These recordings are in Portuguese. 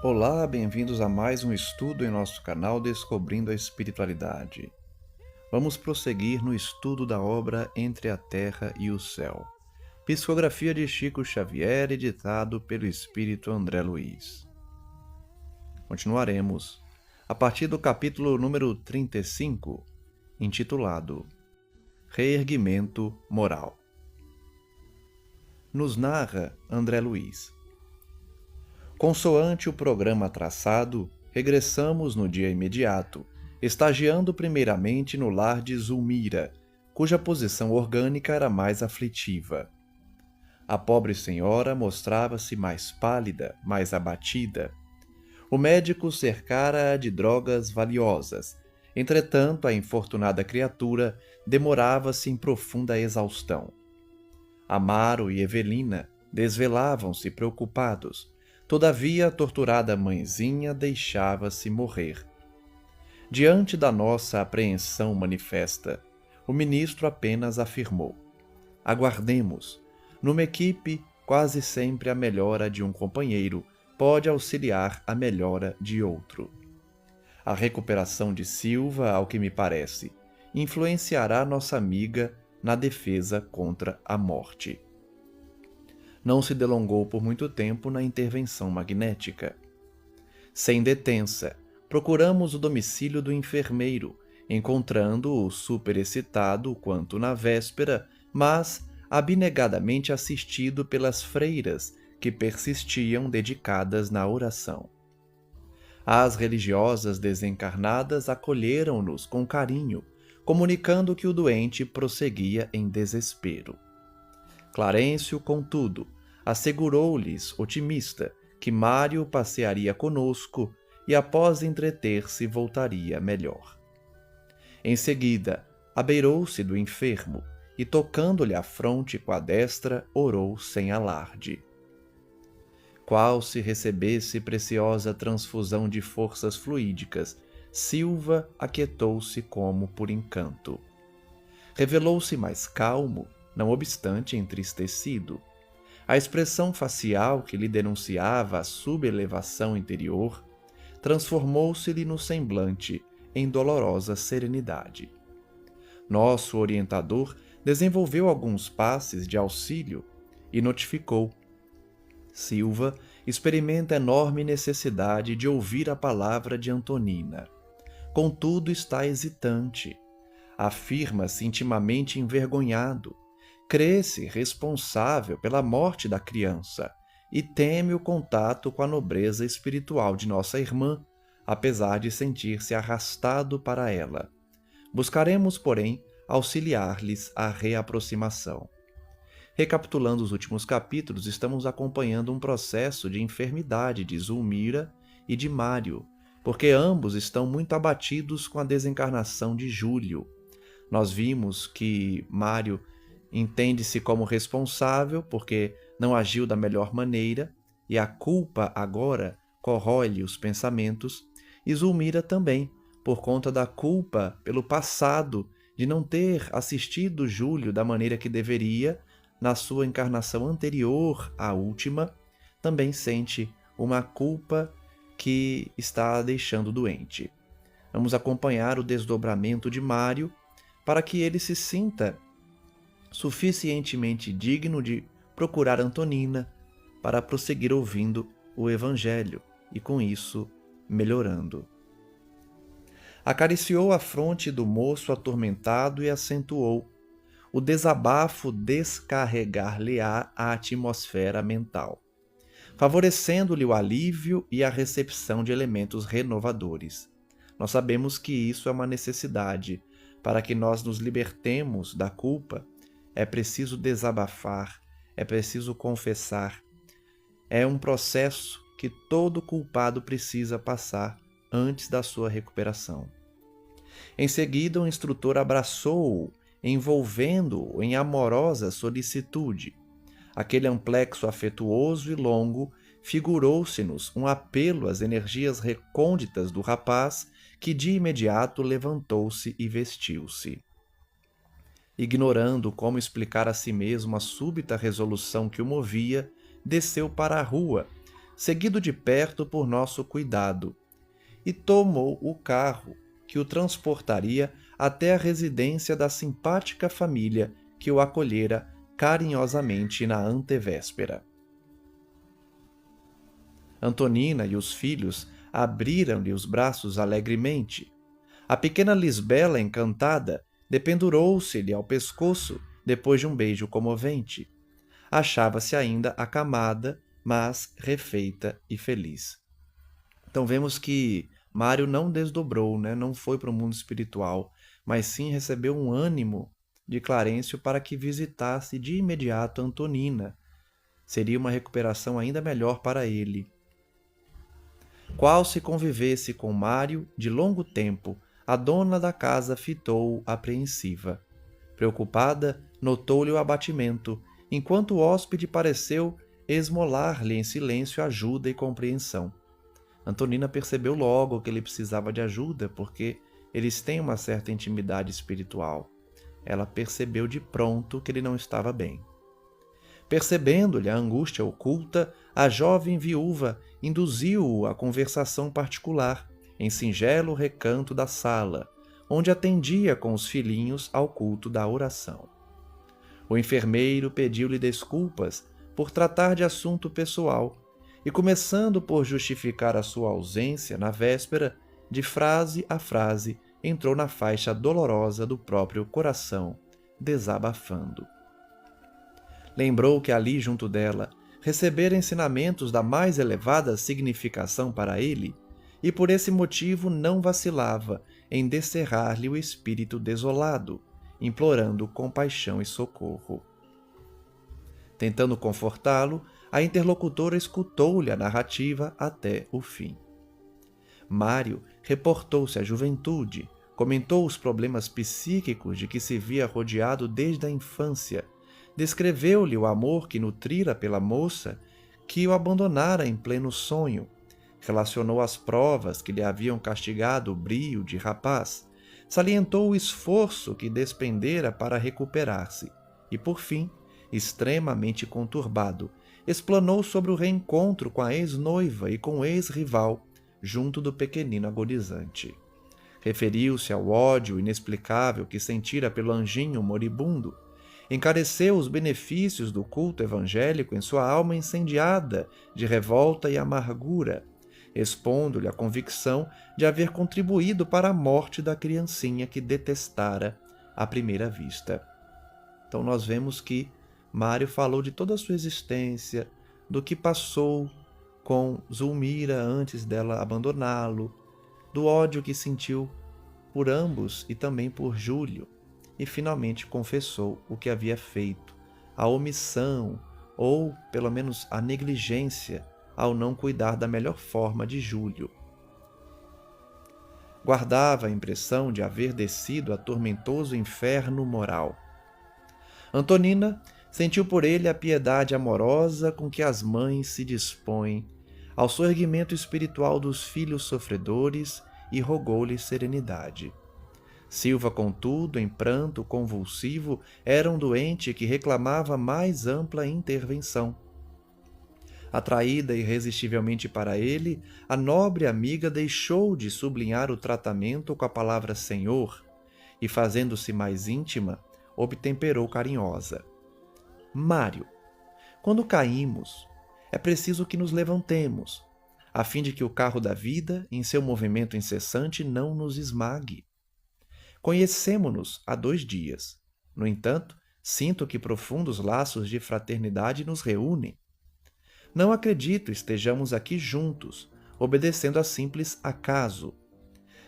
Olá, bem-vindos a mais um estudo em nosso canal Descobrindo a Espiritualidade. Vamos prosseguir no estudo da obra Entre a Terra e o Céu. Psicografia de Chico Xavier, editado pelo Espírito André Luiz. Continuaremos a partir do capítulo número 35, intitulado Reerguimento Moral. Nos narra André Luiz. Consoante o programa traçado, regressamos no dia imediato, estagiando primeiramente no lar de Zulmira, cuja posição orgânica era mais aflitiva. A pobre senhora mostrava-se mais pálida, mais abatida. O médico cercara-a de drogas valiosas. Entretanto, a infortunada criatura demorava-se em profunda exaustão. Amaro e Evelina desvelavam-se preocupados. Todavia, a torturada mãezinha deixava-se morrer. Diante da nossa apreensão manifesta, o ministro apenas afirmou: aguardemos. Numa equipe, quase sempre a melhora de um companheiro pode auxiliar a melhora de outro. A recuperação de Silva, ao que me parece, influenciará nossa amiga na defesa contra a morte. Não se delongou por muito tempo na intervenção magnética. Sem detença, procuramos o domicílio do enfermeiro, encontrando-o superexcitado quanto na véspera, mas abnegadamente assistido pelas freiras que persistiam dedicadas na oração. As religiosas desencarnadas acolheram-nos com carinho, comunicando que o doente prosseguia em desespero. Clarencio, contudo, assegurou-lhes, otimista, que Mário passearia conosco e, após entreter-se, voltaria melhor. Em seguida, abeirou-se do enfermo e, tocando-lhe a fronte com a destra, orou sem alarde. Qual se recebesse preciosa transfusão de forças fluídicas, Silva aquietou-se como por encanto. Revelou-se mais calmo, não obstante entristecido. A expressão facial que lhe denunciava a subelevação interior transformou-se-lhe no semblante em dolorosa serenidade. Nosso orientador desenvolveu alguns passes de auxílio e notificou: Silva experimenta enorme necessidade de ouvir a palavra de Antonina. Contudo, está hesitante. Afirma-se intimamente envergonhado. Crê-se responsável pela morte da criança e teme o contato com a nobreza espiritual de nossa irmã, apesar de sentir-se arrastado para ela. Buscaremos, porém, auxiliar-lhes a reaproximação. Recapitulando os últimos capítulos, estamos acompanhando um processo de enfermidade de Zulmira e de Mário, porque ambos estão muito abatidos com a desencarnação de Júlio. Nós vimos que Mário entende-se como responsável porque não agiu da melhor maneira e a culpa agora corrói-lhe os pensamentos, e Zulmira também, por conta da culpa pelo passado de não ter assistido Júlio da maneira que deveria na sua encarnação anterior à última, também sente uma culpa que está a deixando doente. Vamos acompanhar o desdobramento de Mário para que ele se sinta suficientemente digno de procurar Antonina para prosseguir ouvindo o Evangelho e, com isso, melhorando. Acariciou a fronte do moço atormentado e acentuou: o desabafo descarregar-lhe-á a atmosfera mental, favorecendo-lhe o alívio e a recepção de elementos renovadores. Nós sabemos que isso é uma necessidade. Para que nós nos libertemos da culpa, é preciso desabafar, é preciso confessar. É um processo que todo culpado precisa passar antes da sua recuperação. Em seguida, o instrutor abraçou-o, envolvendo-o em amorosa solicitude. Aquele amplexo afetuoso e longo figurou-se-nos um apelo às energias recônditas do rapaz, que de imediato levantou-se e vestiu-se. Ignorando como explicar a si mesmo a súbita resolução que o movia, desceu para a rua, seguido de perto por nosso cuidado, e tomou o carro que o transportaria até a residência da simpática família que o acolhera carinhosamente na antevéspera. Antonina e os filhos abriram-lhe os braços alegremente. A pequena Lisbela, encantada, dependurou-se-lhe ao pescoço depois de um beijo comovente. Achava-se ainda acamada, mas refeita e feliz. Então vemos que Mário não desdobrou, né? Não foi para o mundo espiritual, mas sim recebeu um ânimo de Clarencio para que visitasse de imediato Antonina. Seria uma recuperação ainda melhor para ele. Qual se convivesse com Mário de longo tempo, a dona da casa fitou-o apreensiva. Preocupada, notou-lhe o abatimento, enquanto o hóspede pareceu esmolar-lhe em silêncio ajuda e compreensão. Antonina percebeu logo que ele precisava de ajuda, porque eles têm uma certa intimidade espiritual. Ela percebeu de pronto que ele não estava bem. Percebendo-lhe a angústia oculta, a jovem viúva induziu-o à conversação particular, em singelo recanto da sala, onde atendia com os filhinhos ao culto da oração. O enfermeiro pediu-lhe desculpas por tratar de assunto pessoal e, começando por justificar a sua ausência na véspera, de frase a frase, entrou na faixa dolorosa do próprio coração, desabafando. Lembrou que ali junto dela recebera ensinamentos da mais elevada significação para ele e por esse motivo não vacilava em descerrar-lhe o espírito desolado, implorando compaixão e socorro. Tentando confortá-lo, a interlocutora escutou-lhe a narrativa até o fim. Mário reportou-se à juventude, comentou os problemas psíquicos de que se via rodeado desde a infância, descreveu-lhe o amor que nutrira pela moça que o abandonara em pleno sonho, relacionou as provas que lhe haviam castigado o brio de rapaz, salientou o esforço que despendera para recuperar-se e, por fim, extremamente conturbado, explanou sobre o reencontro com a ex-noiva e com o ex-rival, junto do pequenino agonizante. Referiu-se ao ódio inexplicável que sentira pelo anjinho moribundo, encareceu os benefícios do culto evangélico em sua alma incendiada de revolta e amargura, expondo-lhe a convicção de haver contribuído para a morte da criancinha que detestara à primeira vista. Então nós vemos que Mário falou de toda a sua existência, do que passou com Zulmira antes dela abandoná-lo, do ódio que sentiu por ambos e também por Júlio, e finalmente confessou o que havia feito, a omissão ou, pelo menos, a negligência ao não cuidar da melhor forma de Júlio. Guardava a impressão de haver descido a tormentoso inferno moral. Antonina sentiu por ele a piedade amorosa com que as mães se dispõem ao soerguimento espiritual dos filhos sofredores e rogou-lhe serenidade. Silva, contudo, em pranto convulsivo, era um doente que reclamava mais ampla intervenção. Atraída irresistivelmente para ele, a nobre amiga deixou de sublinhar o tratamento com a palavra Senhor e, fazendo-se mais íntima, obtemperou carinhosa. Mário, quando caímos, é preciso que nos levantemos, a fim de que o carro da vida, em seu movimento incessante, não nos esmague. Conhecemo-nos há 2 dias. No entanto, sinto que profundos laços de fraternidade nos reúnem. Não acredito estejamos aqui juntos, obedecendo a simples acaso.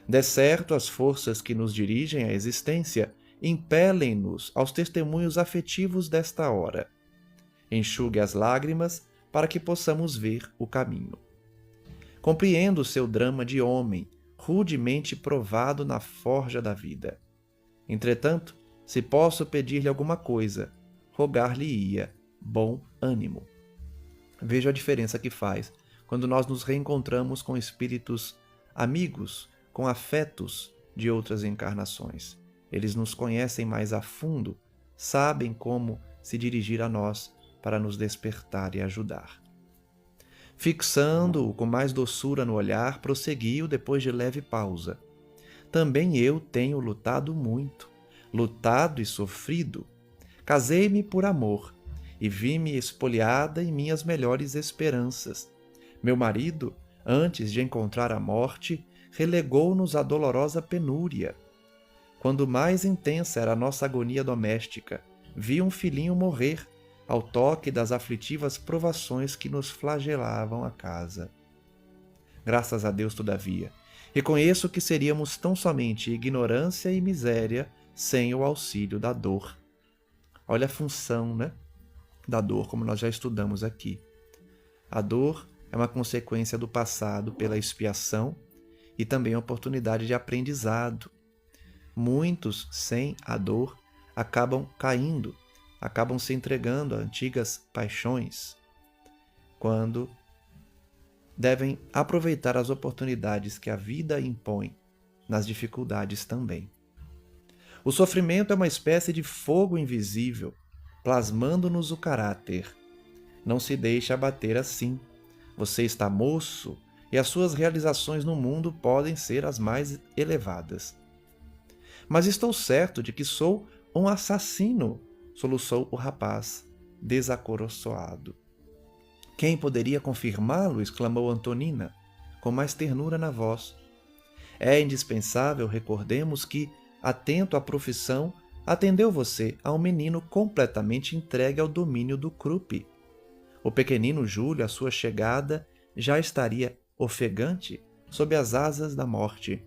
De certo, as forças que nos dirigem à existência impelem-nos aos testemunhos afetivos desta hora. Enxugue as lágrimas para que possamos ver o caminho. Compreendo o seu drama de homem, rudemente provado na forja da vida. Entretanto, se posso pedir-lhe alguma coisa, rogar-lhe-ia bom ânimo. Veja a diferença que faz quando nós nos reencontramos com espíritos amigos, com afetos de outras encarnações. Eles nos conhecem mais a fundo, sabem como se dirigir a nós para nos despertar e ajudar. Fixando-o com mais doçura no olhar, prosseguiu depois de leve pausa. Também eu tenho lutado muito, lutado e sofrido. Casei-me por amor e vi-me espoliada em minhas melhores esperanças. Meu marido, antes de encontrar a morte, relegou-nos à dolorosa penúria. Quando mais intensa era a nossa agonia doméstica, vi um filhinho morrer ao toque das aflitivas provações que nos flagelavam a casa. Graças a Deus, todavia, reconheço que seríamos tão somente ignorância e miséria sem o auxílio da dor. Olha a função, né, da dor, como nós já estudamos aqui. A dor é uma consequência do passado pela expiação e também a oportunidade de aprendizado. Muitos, sem a dor, acabam caindo, acabam se entregando a antigas paixões, quando devem aproveitar as oportunidades que a vida impõe, nas dificuldades também. O sofrimento é uma espécie de fogo invisível, plasmando-nos o caráter. Não se deixe abater assim. Você está moço e as suas realizações no mundo podem ser as mais elevadas. Mas estou certo de que sou um assassino, soluçou o rapaz, desacoroçoado. Quem poderia confirmá-lo? Exclamou Antonina, com mais ternura na voz. É indispensável recordemos que, atento à profissão, atendeu você a um menino completamente entregue ao domínio do Krupp. O pequenino Júlio, à sua chegada, já estaria ofegante sob as asas da morte.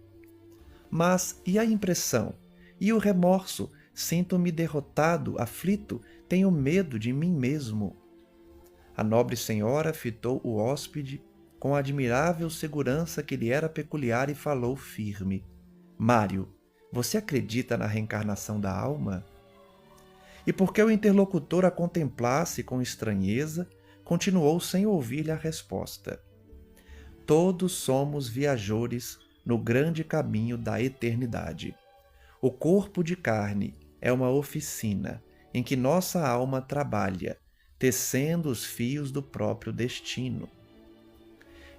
Mas e a impressão? E o remorso? Sinto-me derrotado, aflito, tenho medo de mim mesmo. A nobre senhora fitou o hóspede com a admirável segurança que lhe era peculiar e falou firme. Mário, você acredita na reencarnação da alma? E porque o interlocutor a contemplasse com estranheza, continuou sem ouvir-lhe a resposta. Todos somos viajores no grande caminho da eternidade. O corpo de carne é uma oficina em que nossa alma trabalha, tecendo os fios do próprio destino.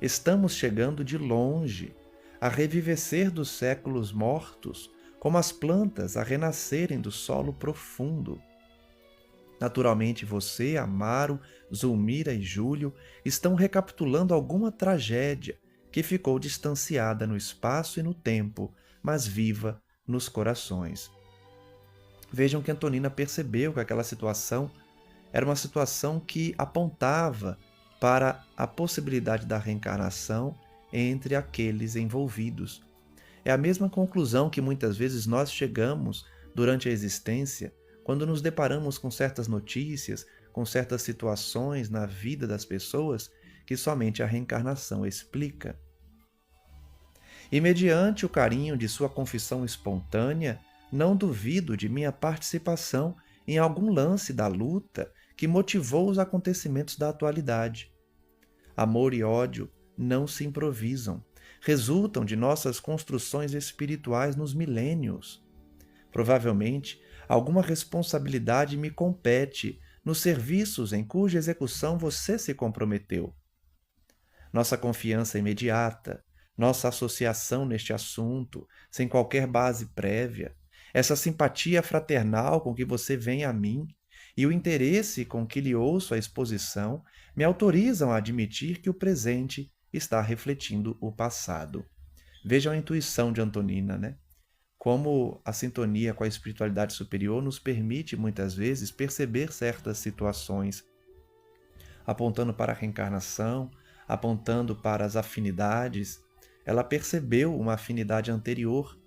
Estamos chegando de longe, a revivecer dos séculos mortos, como as plantas a renascerem do solo profundo. Naturalmente você, Amaro, Zulmira e Júlio estão recapitulando alguma tragédia que ficou distanciada no espaço e no tempo, mas viva nos corações. Vejam que Antonina percebeu que aquela situação era uma situação que apontava para a possibilidade da reencarnação entre aqueles envolvidos. É a mesma conclusão que muitas vezes nós chegamos durante a existência quando nos deparamos com certas notícias, com certas situações na vida das pessoas que somente a reencarnação explica. E mediante o carinho de sua confissão espontânea, não duvido de minha participação em algum lance da luta que motivou os acontecimentos da atualidade. Amor e ódio não se improvisam, resultam de nossas construções espirituais nos milênios. Provavelmente, alguma responsabilidade me compete nos serviços em cuja execução você se comprometeu. Nossa confiança imediata, nossa associação neste assunto, sem qualquer base prévia, essa simpatia fraternal com que você vem a mim e o interesse com que lhe ouço a exposição me autorizam a admitir que o presente está refletindo o passado. Vejam a intuição de Antonina, né? Como a sintonia com a espiritualidade superior nos permite, muitas vezes, perceber certas situações, apontando para a reencarnação, apontando para as afinidades. Ela percebeu uma afinidade anterior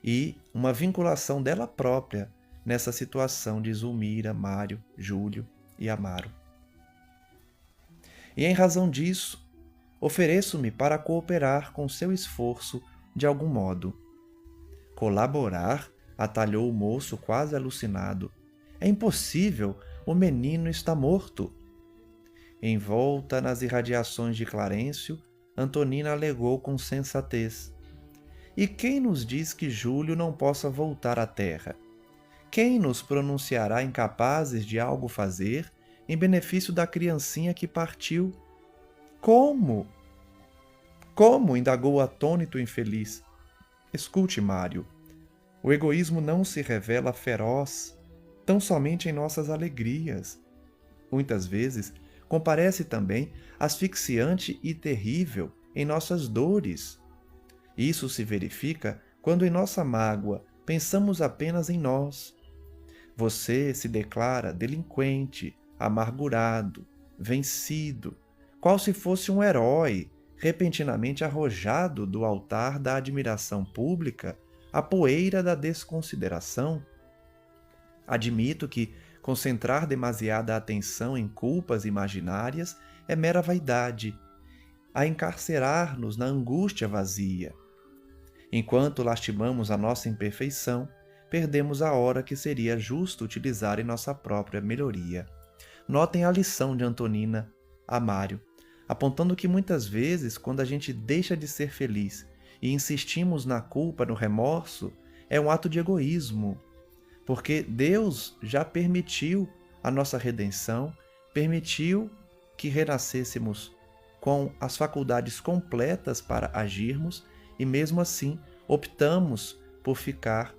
e uma vinculação dela própria nessa situação de Zulmira, Mário, Júlio e Amaro. E em razão disso, ofereço-me para cooperar com seu esforço de algum modo. Colaborar? Atalhou o moço quase alucinado. É impossível, o menino está morto. Envolta nas irradiações de Clarencio, Antonina alegou com sensatez. E quem nos diz que Júlio não possa voltar à terra? Quem nos pronunciará incapazes de algo fazer em benefício da criancinha que partiu? Como? Como? Indagou o atônito infeliz. Escute, Mário. O egoísmo não se revela feroz tão somente em nossas alegrias. Muitas vezes, comparece também asfixiante e terrível em nossas dores. Isso se verifica quando em nossa mágoa pensamos apenas em nós. Você se declara delinquente, amargurado, vencido, qual se fosse um herói repentinamente arrojado do altar da admiração pública à poeira da desconsideração. Admito que concentrar demasiada atenção em culpas imaginárias é mera vaidade, a encarcerar-nos na angústia vazia. Enquanto lastimamos a nossa imperfeição, perdemos a hora que seria justo utilizar em nossa própria melhoria. Notem a lição de Antonina a Mário, apontando que muitas vezes, quando a gente deixa de ser feliz e insistimos na culpa, no remorso, é um ato de egoísmo, porque Deus já permitiu a nossa redenção, permitiu que renascêssemos com as faculdades completas para agirmos e mesmo assim optamos por ficar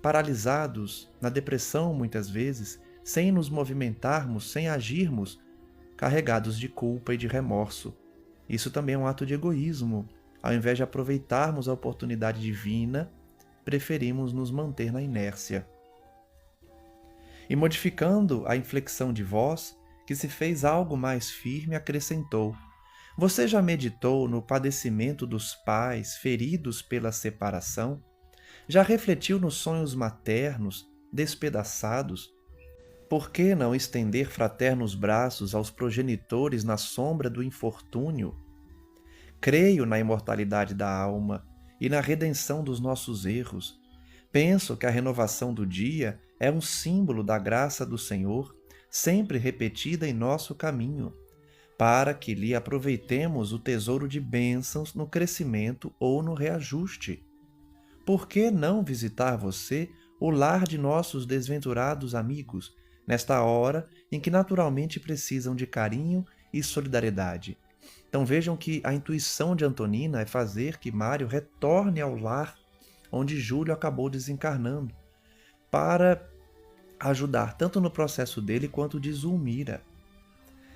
paralisados na depressão muitas vezes, sem nos movimentarmos, sem agirmos, carregados de culpa e de remorso. Isso também é um ato de egoísmo. Ao invés de aproveitarmos a oportunidade divina, preferimos nos manter na inércia. E modificando a inflexão de voz, que se fez algo mais firme, acrescentou: Você já meditou no padecimento dos pais feridos pela separação? Já refletiu nos sonhos maternos, despedaçados? Por que não estender fraternos braços aos progenitores na sombra do infortúnio? Creio na imortalidade da alma e na redenção dos nossos erros. Penso que a renovação do dia é um símbolo da graça do Senhor, sempre repetida em nosso caminho, para que lhe aproveitemos o tesouro de bênçãos no crescimento ou no reajuste. Por que não visitar você o lar de nossos desventurados amigos, nesta hora em que naturalmente precisam de carinho e solidariedade? Então vejam que a intuição de Antonina é fazer que Mário retorne ao lar onde Júlio acabou desencarnando, para ajudar tanto no processo dele quanto de Zulmira.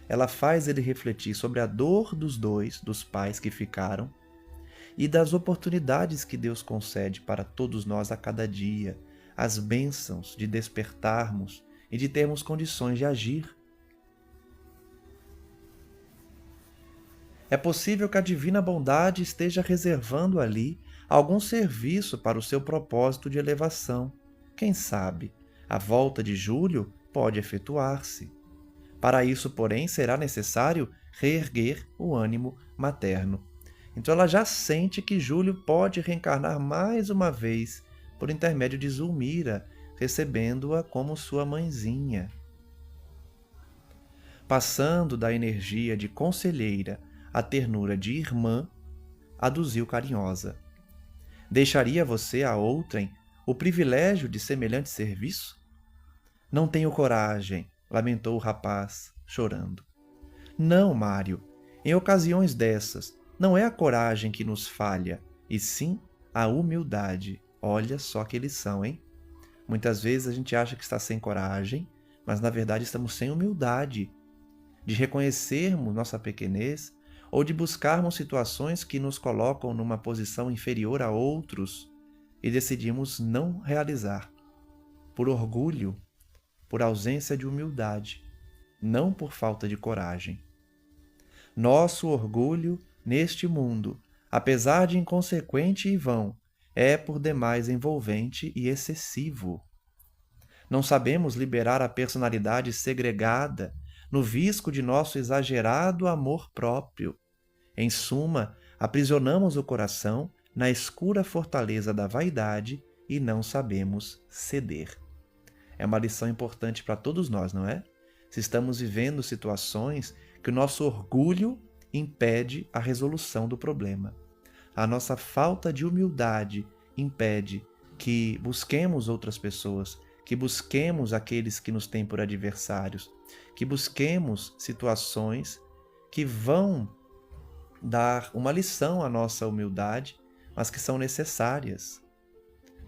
Ela faz ele refletir sobre a dor dos dois, dos pais que ficaram, e das oportunidades que Deus concede para todos nós a cada dia, as bênçãos de despertarmos e de termos condições de agir. É possível que a divina bondade esteja reservando ali algum serviço para o seu propósito de elevação. Quem sabe, a volta de Júlio pode efetuar-se. Para isso, porém, será necessário reerguer o ânimo materno. Então ela já sente que Júlio pode reencarnar mais uma vez por intermédio de Zulmira, recebendo-a como sua mãezinha. Passando da energia de conselheira à ternura de irmã, aduziu carinhosa: Deixaria você a outrem o privilégio de semelhante serviço? Não tenho coragem, lamentou o rapaz, chorando. Não, Mário, em ocasiões dessas, não é a coragem que nos falha, e sim a humildade. Olha só que lição, hein? Muitas vezes a gente acha que está sem coragem, mas na verdade estamos sem humildade, de reconhecermos nossa pequenez ou de buscarmos situações que nos colocam numa posição inferior a outros e decidimos não realizar, por orgulho, por ausência de humildade, não por falta de coragem. Nosso orgulho neste mundo, apesar de inconsequente e vão, é por demais envolvente e excessivo. Não sabemos liberar a personalidade segregada no visco de nosso exagerado amor próprio. Em suma, aprisionamos o coração na escura fortaleza da vaidade e não sabemos ceder. É uma lição importante para todos nós, não é? Se estamos vivendo situações que o nosso orgulho impede a resolução do problema. A nossa falta de humildade impede que busquemos outras pessoas, que busquemos aqueles que nos têm por adversários, que busquemos situações que vão dar uma lição à nossa humildade, mas que são necessárias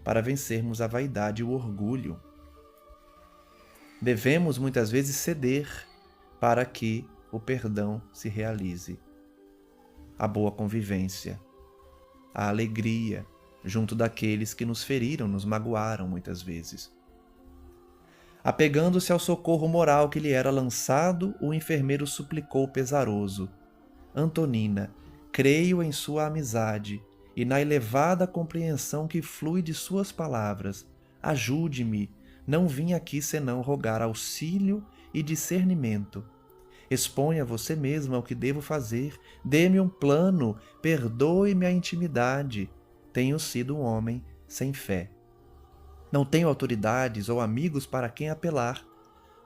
para vencermos a vaidade e o orgulho. Devemos muitas vezes ceder para que o perdão se realize. A boa convivência, a alegria junto daqueles que nos feriram, nos magoaram muitas vezes. Apegando-se ao socorro moral que lhe era lançado, o enfermeiro suplicou pesaroso: Antonina, creio em sua amizade e na elevada compreensão que flui de suas palavras. Ajude-me, não vim aqui senão rogar auxílio e discernimento. Exponha você mesma o que devo fazer, dê-me um plano, perdoe-me a intimidade. Tenho sido um homem sem fé. Não tenho autoridades ou amigos para quem apelar.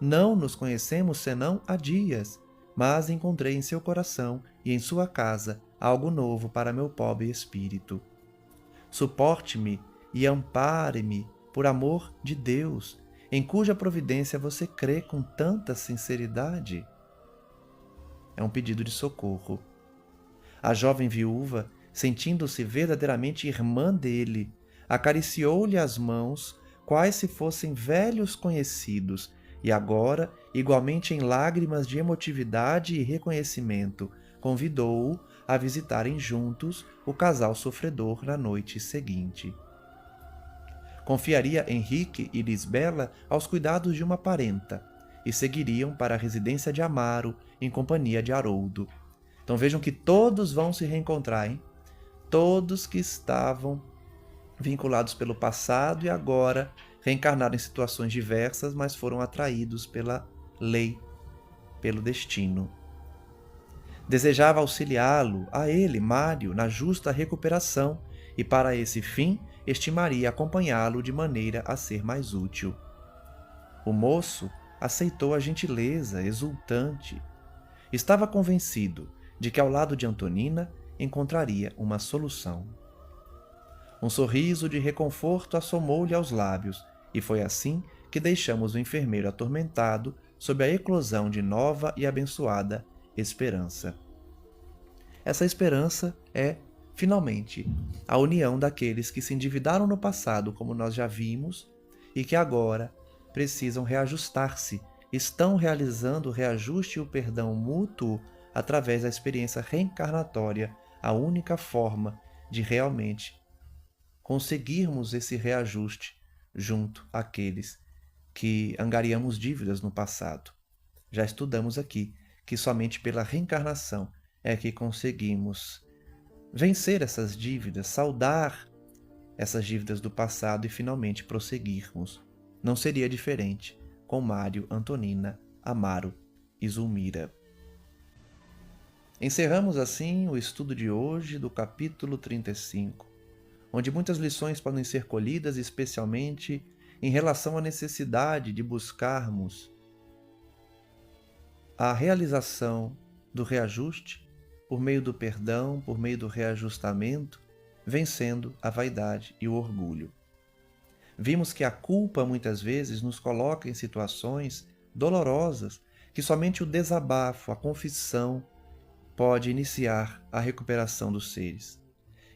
Não nos conhecemos senão há dias, mas encontrei em seu coração e em sua casa algo novo para meu pobre espírito. Suporte-me e ampare-me por amor de Deus, em cuja providência você crê com tanta sinceridade. É um pedido de socorro. A jovem viúva, sentindo-se verdadeiramente irmã dele, acariciou-lhe as mãos, quais se fossem velhos conhecidos, e agora, igualmente em lágrimas de emotividade e reconhecimento, convidou-o a visitarem juntos o casal sofredor na noite seguinte. Confiaria Henrique e Lisbela aos cuidados de uma parenta, e seguiriam para a residência de Amaro, em companhia de Haroldo. Então vejam que todos vão se reencontrar, hein? Todos que estavam vinculados pelo passado e agora reencarnaram em situações diversas, mas foram atraídos pela lei, pelo destino. Desejava auxiliá-lo, a ele, Mário, na justa recuperação, e para esse fim estimaria acompanhá-lo de maneira a ser mais útil. O moço aceitou a gentileza, exultante. Estava convencido de que ao lado de Antonina encontraria uma solução. Um sorriso de reconforto assomou-lhe aos lábios, e foi assim que deixamos o enfermeiro atormentado sob a eclosão de nova e abençoada esperança. Essa esperança é, finalmente, a união daqueles que se endividaram no passado, como nós já vimos, e que agora precisam reajustar-se, estão realizando o reajuste e o perdão mútuo através da experiência reencarnatória, a única forma de realmente conseguirmos esse reajuste junto àqueles que angariamos dívidas no passado. Já estudamos aqui que somente pela reencarnação é que conseguimos vencer essas dívidas, saldar essas dívidas do passado e finalmente prosseguirmos. Não seria diferente com Mário, Antonina, Amaro e Zulmira. Encerramos assim o estudo de hoje do capítulo 35, onde muitas lições podem ser colhidas, especialmente em relação à necessidade de buscarmos a realização do reajuste por meio do perdão, por meio do reajustamento, vencendo a vaidade e o orgulho. Vimos que a culpa muitas vezes nos coloca em situações dolorosas que somente o desabafo, a confissão, pode iniciar a recuperação dos seres.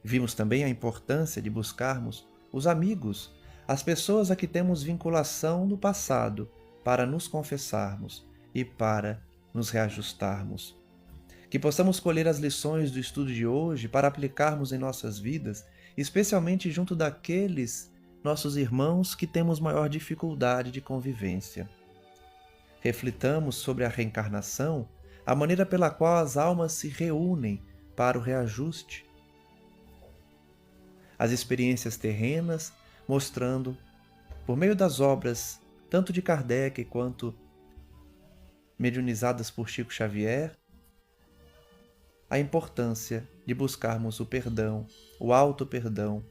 Vimos também a importância de buscarmos os amigos, as pessoas a que temos vinculação do passado, para nos confessarmos e para nos reajustarmos. Que possamos colher as lições do estudo de hoje para aplicarmos em nossas vidas, especialmente junto daqueles nossos irmãos que temos maior dificuldade de convivência. Reflitamos sobre a reencarnação, a maneira pela qual as almas se reúnem para o reajuste. As experiências terrenas mostrando, por meio das obras tanto de Kardec quanto mediunizadas por Chico Xavier, a importância de buscarmos o perdão, o auto-perdão,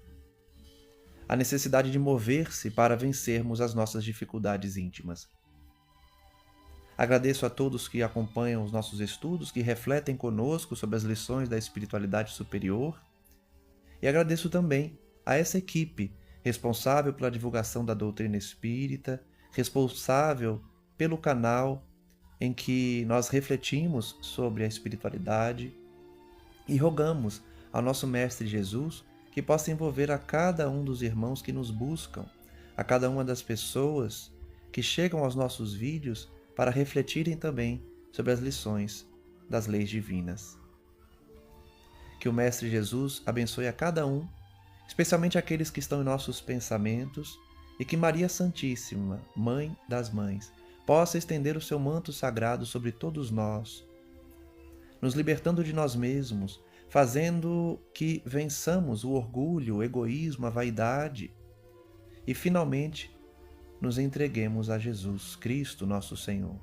a necessidade de mover-se para vencermos as nossas dificuldades íntimas. Agradeço a todos que acompanham os nossos estudos, que refletem conosco sobre as lições da espiritualidade superior, e agradeço também a essa equipe responsável pela divulgação da doutrina espírita, responsável pelo canal em que nós refletimos sobre a espiritualidade e rogamos ao nosso Mestre Jesus que possa envolver a cada um dos irmãos que nos buscam, a cada uma das pessoas que chegam aos nossos vídeos para refletirem também sobre as lições das leis divinas. Que o Mestre Jesus abençoe a cada um, especialmente aqueles que estão em nossos pensamentos, e que Maria Santíssima, Mãe das Mães, possa estender o seu manto sagrado sobre todos nós, nos libertando de nós mesmos, fazendo que vençamos o orgulho, o egoísmo, a vaidade e, finalmente, nos entreguemos a Jesus Cristo, nosso Senhor.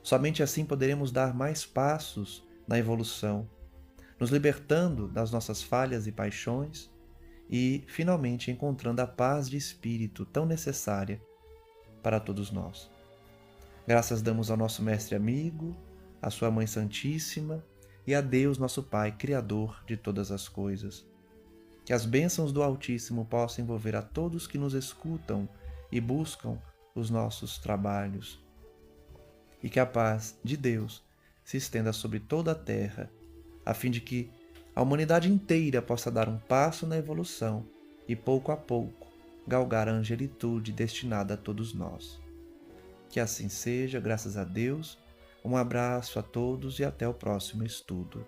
Somente assim poderemos dar mais passos na evolução, nos libertando das nossas falhas e paixões e, finalmente, encontrando a paz de espírito tão necessária para todos nós. Graças damos ao nosso Mestre amigo, à sua Mãe Santíssima e a Deus, nosso Pai, Criador de todas as coisas. Que as bênçãos do Altíssimo possam envolver a todos que nos escutam e buscam os nossos trabalhos. E que a paz de Deus se estenda sobre toda a terra, a fim de que a humanidade inteira possa dar um passo na evolução e, pouco a pouco, galgar a angelitude destinada a todos nós. Que assim seja, graças a Deus. Um abraço a todos e até o próximo estudo.